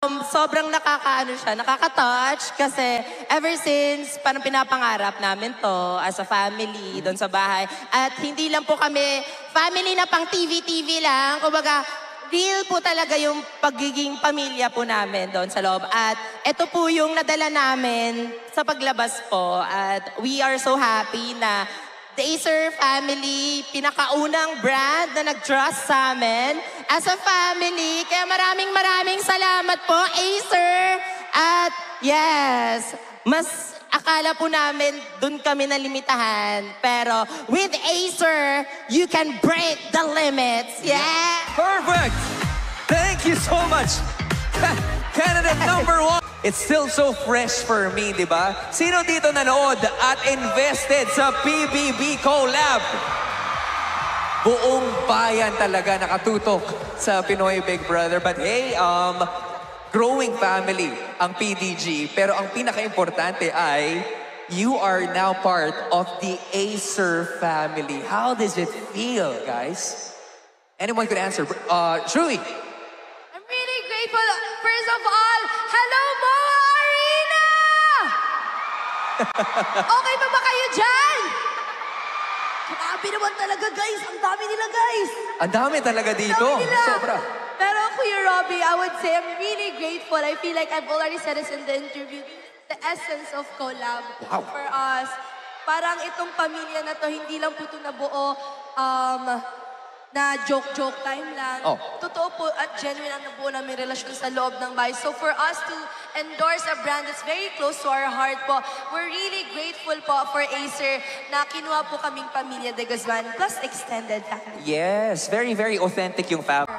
Sobrang nakakaano siya, nakaka-touch kasi ever since parang pinapangarap namin to as a family doon sa bahay. At hindi lang po kami family na pang TV-TV lang. Kumbaga, real po talaga yung pagiging pamilya po namin doon sa loob. At ito po yung nadala namin sa paglabas po. At we are so happy na the Acer family, pinakaunang brand na nag-trust sa amin as a family. Kaya maraming salamat po, Acer. At yes, mas akala po namin dun kami nalimitahan. Pero with Acer, you can break the limits. Yeah! Perfect! Thank you so much! Candidate number 1. It's still so fresh for me, di ba? Sino dito nanood at invested sa PBB Collab? Buong bayan talaga nakatutok sa Pinoy Big Brother. But hey, growing family ang PDG. Pero ang pinaka-importante ay you are now part of the Acer family. How does it feel, guys? Anyone could answer. Shuli. I'm really grateful. First of all, hello, Moa Arena! Okay pa ba kayo dyan? Grabe naman talaga, guys. Ang dami nila, guys. Ang dami talaga dito. Sobra. Pero Kuya Robbie, I would say I'm really grateful. I feel like I've already said this in the interview. The essence of collab for us. Parang itong pamilya na to, hindi lang po ito nabuo na joke time lang. Totoo po at genuine ang nabuo namin relasyon sa loob ng bahay. So for us to endorse a brand that's very close to our heart po, we're really grateful po for Acer na kinuha po kaming pamilya de Guzman plus extended family. Yes, very authentic yung family.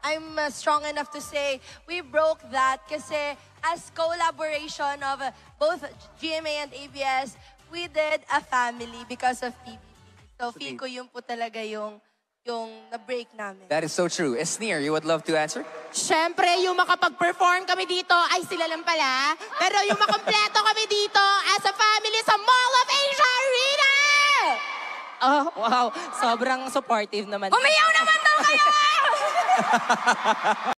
I'm strong enough to say we broke that kasi as collaboration of both GMA and ABS, we did a family because of PBB. So feel ko yun po talaga yung na-break namin. That is so true. Esnir, you would love to answer? Siyempre, yung makapag-perform kami dito, ay sila lang pala. Pero yung makompleto kami dito as a family sa Mall of Asia Arena! Oh, wow. Sobrang supportive naman. Umiyaw naman daw kayo!